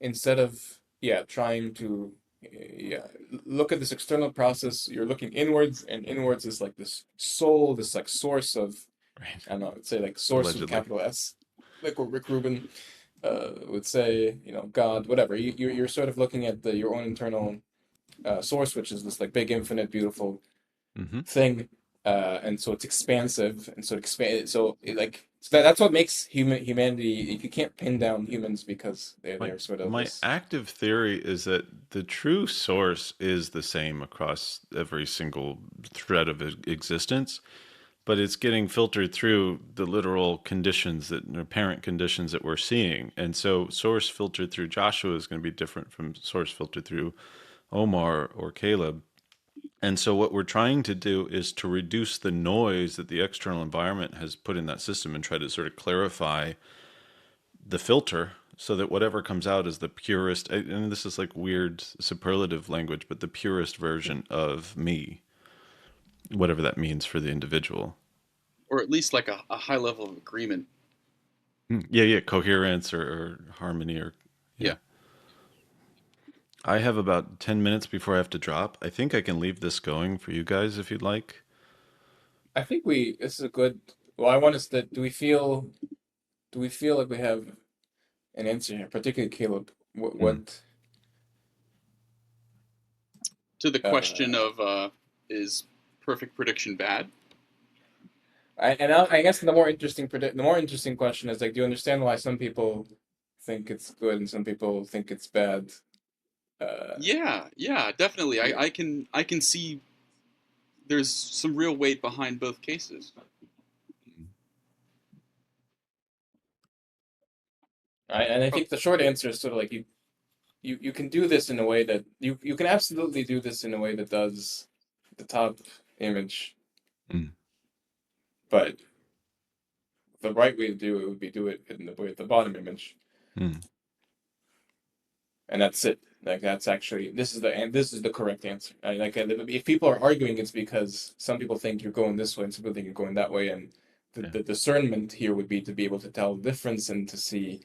instead of, yeah, trying to yeah, look at this external process. You're looking inwards, and inwards is like this soul, this like source of, Right. I don't know, I'd say like source with a Allegedly. capital S, like what Rick Rubin would say, God, whatever. You're sort of looking at your own internal source, which is this like big, infinite, beautiful Hmm. thing, and so it's expansive, and so that's what makes humanity. You can't pin down humans because My they're sort of my this. active theory is that the true source is the same across every single thread of existence, but it's getting filtered through the literal conditions that apparent conditions that we're seeing. And so source filtered through Joshua is going to be different from source filtered through Omar or Caleb. And so what we're trying to do is to reduce the noise that the external environment has put in that system and try to sort of clarify the filter so that whatever comes out is the purest, and this is like weird superlative language, but the purest version of me, whatever that means for the individual. or at least like a high level of agreement. Yeah, yeah, coherence or harmony or yeah. Yeah. I have about 10 minutes before I have to drop. I think I can leave this going for you guys if you'd like. I think this is a good. Well, I want us to. Do we feel like we have an answer here, particularly Caleb? What Mm. what To the question uh of is perfect prediction bad? I guess the more interesting question is like, do you understand why some people think it's good and some people think it's bad? Uh, Yeah, yeah, definitely. yeah. I can see there's some real weight behind both cases. And I Prob- think the short answer is sort of like you can do this in a way that you can absolutely do this in a way that does the top image, Mm. but the right way to do it would be do it in the way of the bottom image, Mm. and that's it. Like that's actually this is the correct answer. If people are arguing, it's because some people think you're going this way and some people think you're going that way, and Yeah. the discernment here would be to be able to tell the difference and to see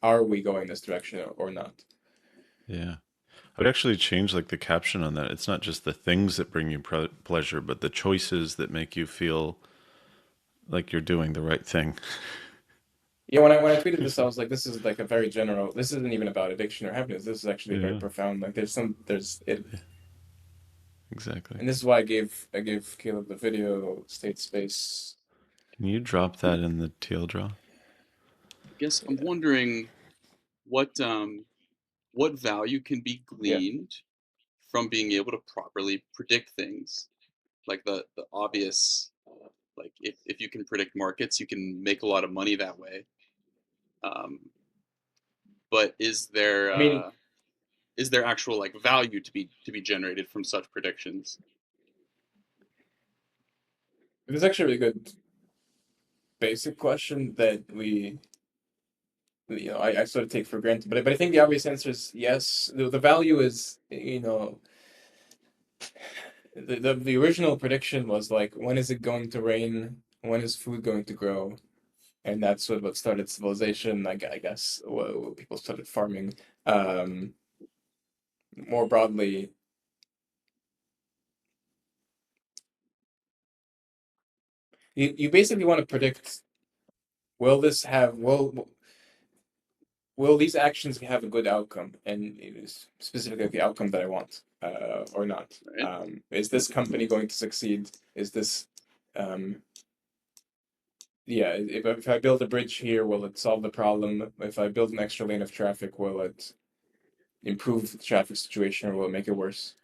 are we going this direction or not. Yeah. I would actually change like the caption on that. It's not just the things that bring you pleasure, but the choices that make you feel like you're doing the right thing. Yeah, when I tweeted this, I was like, this is like a very general. This isn't even about addiction or happiness. This is actually very Yeah, profound. Like there's it, exactly. and this is why I gave Caleb the video state space. Can you drop that in the teal draw? I guess I'm Yeah, wondering what what value can be yeah, gleaned from being able to properly predict things, like the obvious, like if you can predict markets, you can make a lot of money that way. Um, but I mean, is there actual like value to be generated from such predictions? it was actually a really good basic question that I sort of take for granted. But I think the obvious answer is yes. The value is the original prediction was like when is it going to rain? When is food going to grow? And that's sort of what started civilization. I guess people started farming. Um, More broadly, you basically want to predict will this have will these actions have a good outcome, and it is specifically the outcome that I want, or not. Right? Is this company going to succeed? Is this um, yeah, if I build a bridge here, will it solve the problem? If I build an extra lane of traffic, will it improve the traffic situation or will it make it worse?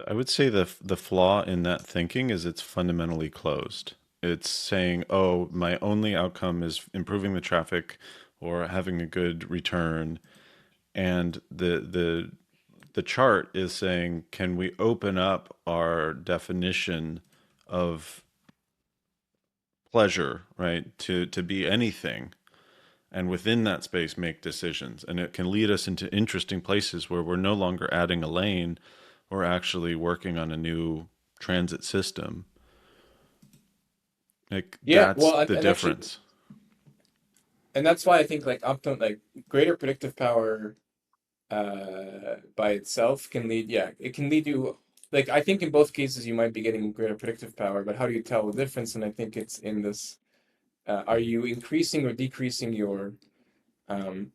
I would say the flaw in that thinking is it's fundamentally closed. It's saying, "Oh, my only outcome is improving the traffic or having a good return." And the chart is saying, "Can we open up our definition of pleasure, right, to be anything?" And within that space make decisions, and it can lead us into interesting places where we're no longer adding a lane, we're actually working on a new transit system. Like Yeah, that's well, the and actually, difference. and that's why I think like greater predictive power. by itself can lead, yeah, it can lead you, like, I think in both cases you might be getting greater predictive power, but how do you tell the difference? And I think it's in this, are you increasing or decreasing your um,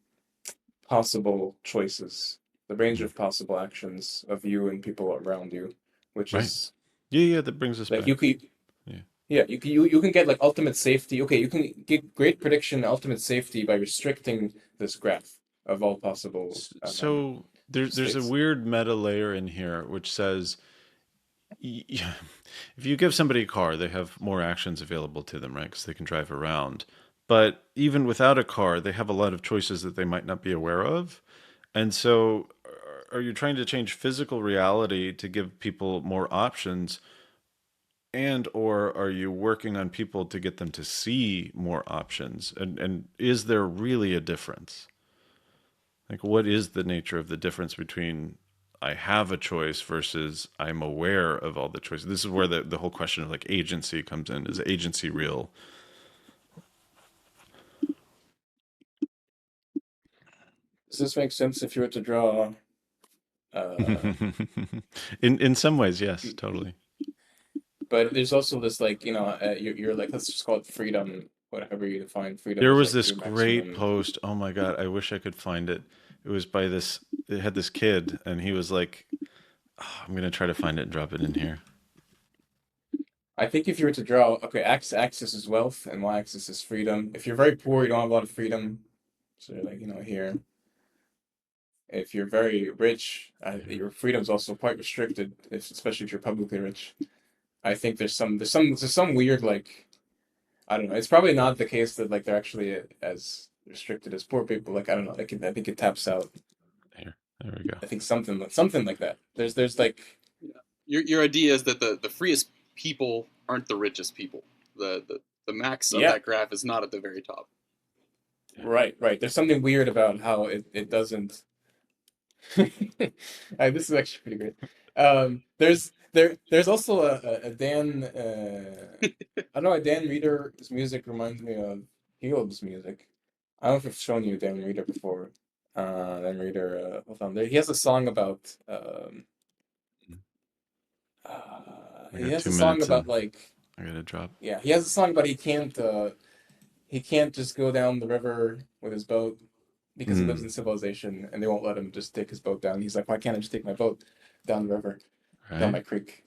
possible choices, the range Mm. of possible actions of you and people around you, which Right. is Yeah, yeah, that brings us like back. you could, Yeah. yeah, you can get like ultimate safety. Okay, you can get great prediction, ultimate safety by restricting this graph of all possible So there's a states. weird meta layer in here which says if you give somebody a car, they have more actions available to them, right? Because they can drive around. But even without a car, they have a lot of choices that they might not be aware of. And so, are you trying to change physical reality to give people more options, and or are you working on people to get them to see more options? And is there really a difference? Like, what is the nature of the difference between I have a choice versus I'm aware of all the choices? This is where the whole question of like agency comes in. Is agency real? Does this make sense if you were to draw? Uh, In some ways, yes, totally. but there's also this like you're like, let's just call it freedom, whatever you define freedom There as, was like this your great maximum. post. Oh my God, I wish I could find it. It was by this, it had this kid, and he was like, oh, I'm going to try to find it and drop it in here. I think if you were to draw, okay, axis is wealth and y-axis is freedom. If you're very poor, you don't have a lot of freedom. So you're like, here. If you're very rich, There. your freedom's also quite restricted, especially if you're publicly rich. I think there's some weird like, I don't know. It's probably not the case that like they're actually as restricted as poor people. Like I don't know. I think it taps out. There. There we go. I think something like that. There's like Yeah. Your idea is that the freest people aren't the richest people. The max of yeah, that graph is not at the very top. Yeah. right. There's something weird about how it doesn't. This is actually pretty great. There's also a Dan. I don't know. Dan Reeder's music reminds me of Caleb's music. I don't know if I've shown you Dan Reeder before. Dan Reeder. Hold on. He has a song about. I He got has two a song minutes about in. like. I got to drop. Yeah, he has a song about he can't just go down the river with his boat because he lives Mm, in civilization and they won't let him just take his boat down. He's like, why can't I just take my boat down the river, down right. my creek?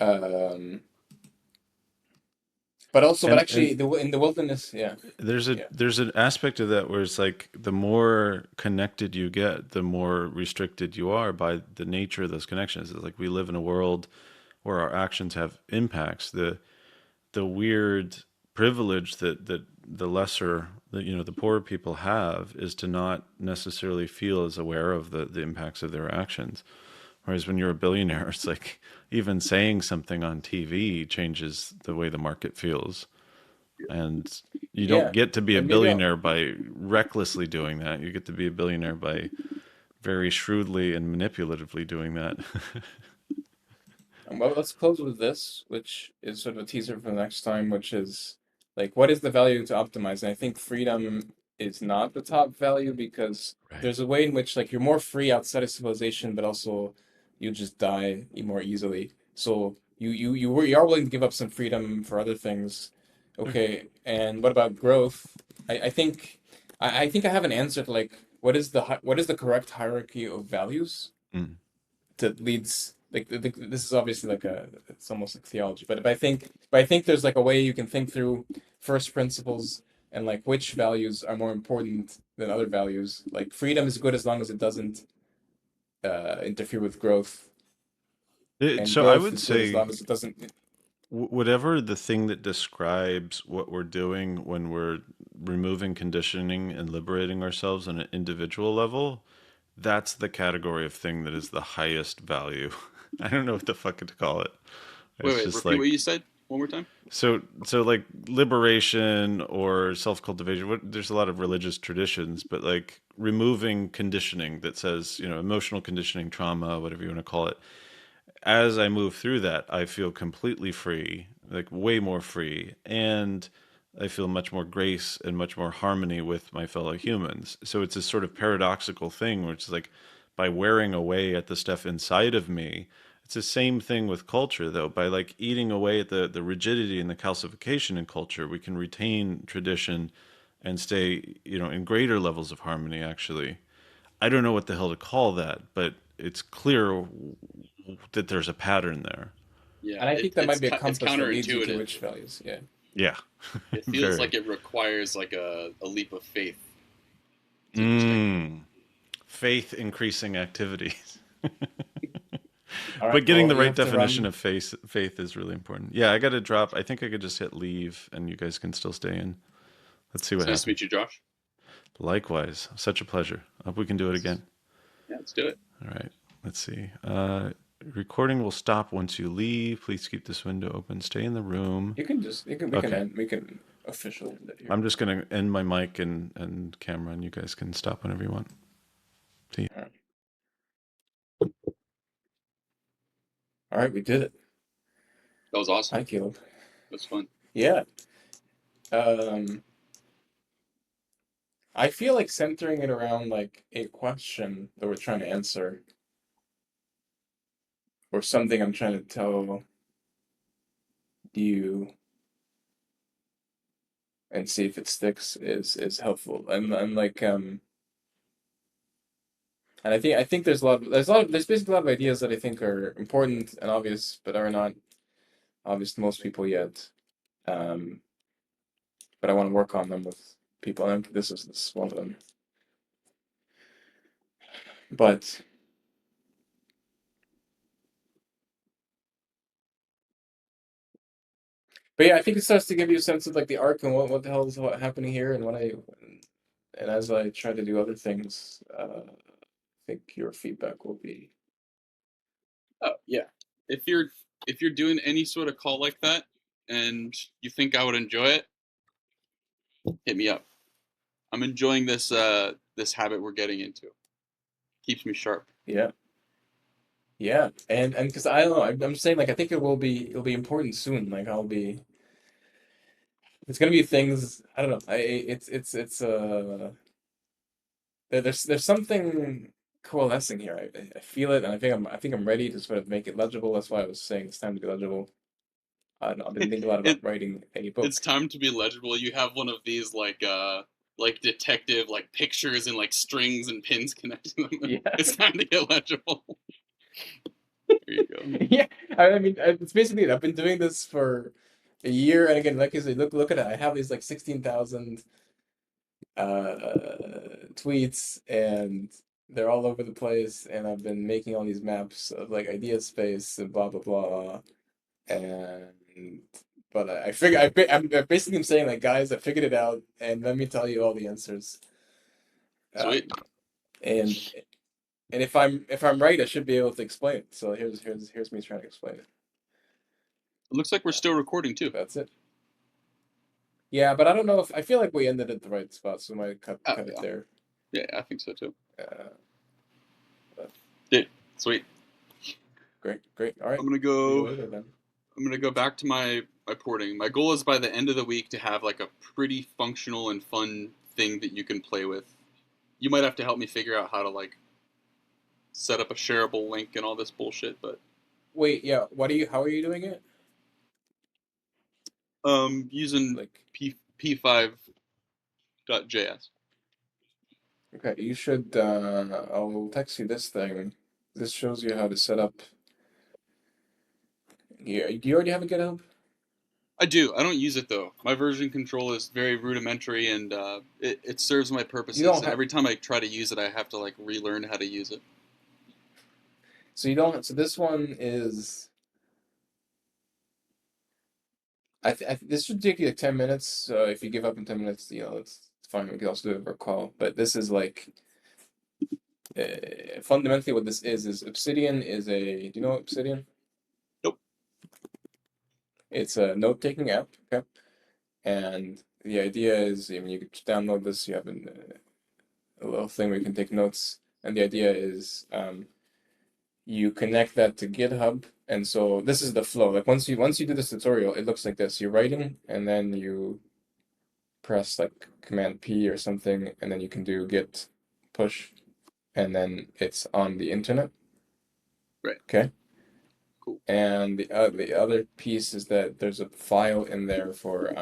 Um, but also, but And actually, in the wilderness, yeah, yeah, there's an aspect of that where it's like the more connected you get, the more restricted you are by the nature of those connections. It's like we live in a world where our actions have impacts. The weird privilege that the lesser, the poorer people have is to not necessarily feel as aware of the impacts of their actions. Whereas when you're a billionaire, it's like even saying something on TV changes the way the market feels. And you don't yeah. get to be a And maybe I'll, billionaire by recklessly doing that. You get to be a billionaire by very shrewdly and manipulatively doing that. well, let's close with this, which is sort of a teaser for the next time, which is like, what is the value to optimize? And I think freedom is not the top value because Right. there's a way in which like you're more free outside of civilization, but also you just die more easily. So you are willing to give up some freedom for other things. Okay. Okay, and what about growth? I think I think I have an answer to like what is the correct hierarchy of values Mm. that leads like this is obviously like a it's almost like theology, but I think there's like a way you can think through first principles and like which values are more important than other values. Like freedom is good as long as it doesn't interfere with growth, and So I growth would is good as say long as it doesn't. whatever the thing that describes what we're doing when we're removing conditioning and liberating ourselves on an individual level, that's the category of thing that is the highest value. I don't know what the fuck to call it. Wait, It's wait. just Repeat like what you said one more time. so like liberation or self-cultivation. There's a lot of religious traditions, but like removing conditioning that says, emotional conditioning, trauma, whatever you want to call it, as I move through that, I feel completely free, like way more free. And I feel much more grace and much more harmony with my fellow humans. So it's this sort of paradoxical thing, which is like by wearing away at the stuff inside of me. It's the same thing with culture, though. By like eating away at the rigidity and the calcification in culture, we can retain tradition and stay, in greater levels of harmony, actually. I don't know what the hell to call that, but it's clear that there's a pattern there. Yeah, And I think that might be a it's compass that leads you to counterintuitive. which values. Yeah. Yeah, It feels very. like it requires like a leap of faith to check in. Mm, faith increasing activities. All right. But getting Well, the you right have to definition run. of faith is really important. Yeah, I got to drop. I think I could just hit leave and you guys can still stay in. Let's see what It's nice to happens. meet you, Josh. Likewise, such a pleasure. I hope we can do it again. Yeah, let's do it. All right, let's see. Recording will stop once you leave. Please keep this window open. Stay in the room. You can just Okay. we can officially end it here. I'm just going to end my mic and camera, and you guys can stop whenever you want. See you. All right. All right, we did it. That was awesome. Hi, Caleb. That was fun. Yeah. Um, I feel like centering it around like a question that we're trying to answer or something I'm trying to tell you and see if it sticks is helpful. And like and I think there's basically a lot of ideas that I think are important and obvious but are not obvious to most people yet. Um, but I want to work on them with people, and this is one of them. But yeah, I think it starts to give you a sense of like the arc and what the hell is happening here, and as I try to do other things, I think your feedback will be. Oh yeah. If you're if you're doing any sort of call like that and you think I would enjoy it, hit me up. I'm enjoying this habit we're getting into. Keeps me sharp. Yeah, yeah, and because I don't know, I'm saying like I think it'll be important soon. Like it's gonna be things I don't know. It's there's something coalescing here. I feel it, and I think I'm ready to sort of make it legible. That's why I was saying it's time to be legible. I don't know, I've been thinking a lot it about writing a it's book. time to be legible. You have one of these like detective like pictures and like strings and pins connecting them. Yeah. It's time to get legible. There you go. Yeah, I mean, it's basically it. I've been doing this for a year, and again, like I said, look at it. I have these like 16,000 tweets, and they're all over the place. And I've been making all these maps of like idea space and blah blah blah. And but I figure I'm basically saying like, guys, I figured it out, and let me tell you all the answers. Sweet. And if I'm right, I should be able to explain it. So here's me trying to explain it. It looks like we're still recording too. That's it. Yeah, but I don't know if I feel like we ended at the right spot, so I might cut it Yeah. there. Yeah, I think so too. But Dude, sweet. great. All right. I'm gonna See you go. later then. I'm gonna go back to my porting. My goal is by the end of the week to have like a pretty functional and fun thing that you can play with. You might have to help me figure out how to like set up a shareable link and all this bullshit, but Wait, yeah. How are you doing it? using Like, p5.js. okay, you should. I'll text you this thing. This shows you how to set up. Here, do you already have a GitHub? I do. I don't use it though. My version control is very rudimentary and it serves my You purposes. don't And have. every time I try to use it, I have to like relearn how to use it. So you don't. So this one is. This should take you like 10 minutes. So if you give up in 10 minutes, it's fine. We can also do it over a call. But this is like fundamentally what this is Obsidian is a. Do you know Obsidian? Nope. It's a note-taking app. Okay, and the idea is, I mean, you could download this. You have a little thing where you can take notes, and the idea is you connect that to GitHub, and so this is the flow. Like once you do this tutorial, it looks like this. You're writing, and then you press like Command P or something, and then you can do git push, and then it's on the internet. Right. Okay. Cool. And the other piece is that there's a file in there for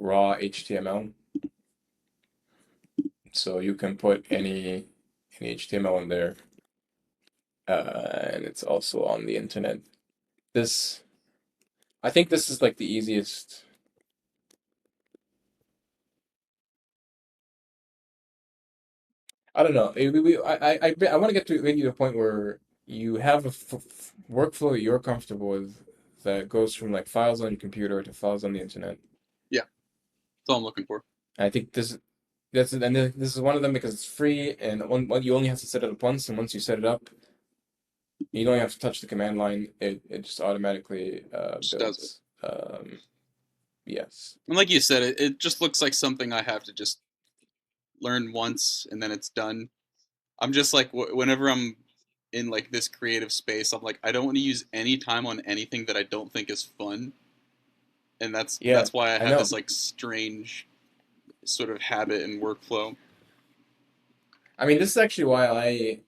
raw HTML. So you can put any HTML in there, and it's also on the internet. I think this is like the easiest. I don't know. I want to get to maybe the point where you have a workflow that you're comfortable with that goes from like files on your computer to files on the internet. Yeah, that's all I'm looking for. And I think this is one of them because it's free and you only have to set it up once, and once you set it up, you don't have to touch the command line. It just automatically Just does builds. Yes. And like you said, it just looks like something I have to just learn once and then it's done. I'm just like whenever I'm in like this creative space, I'm like I don't want to use any time on anything that I don't think is fun, and Yeah, that's why I I have know. this like strange sort of habit and workflow. I mean, this is actually why I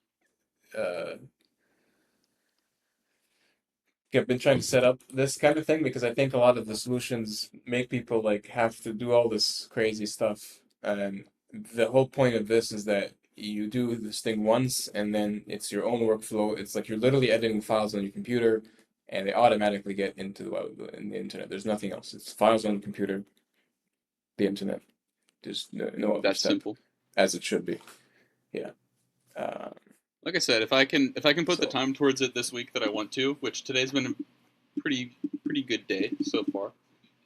have been trying to set up this kind of thing because I think a lot of the solutions make people like have to do all this crazy stuff. And the whole point of this is that you do this thing once and then it's your own workflow. It's like you're literally editing files on your computer and they automatically get into the web in the internet. There's nothing else. It's files on the computer, the internet. There's no other That's step simple. as it should be. Yeah. Uh, Like I said, if I can put the so time towards it this week that I want to, which today's been a pretty good day so far,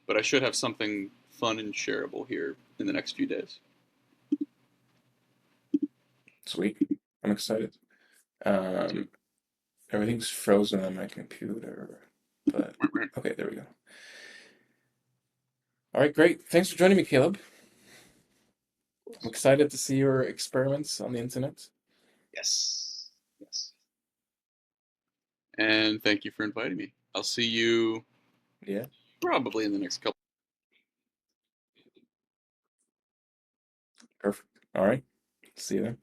but I should have something fun and shareable here in the next few days. sweet. I'm excited. Me too. Um, Everything's frozen on my computer, but okay, there we go. All right, great. Thanks for joining me, Caleb. I'm excited to see your experiments on the internet. Yes. Yes. And thank you for inviting me. I'll see you Yeah, probably in the next couple. perfect. All right, see you then.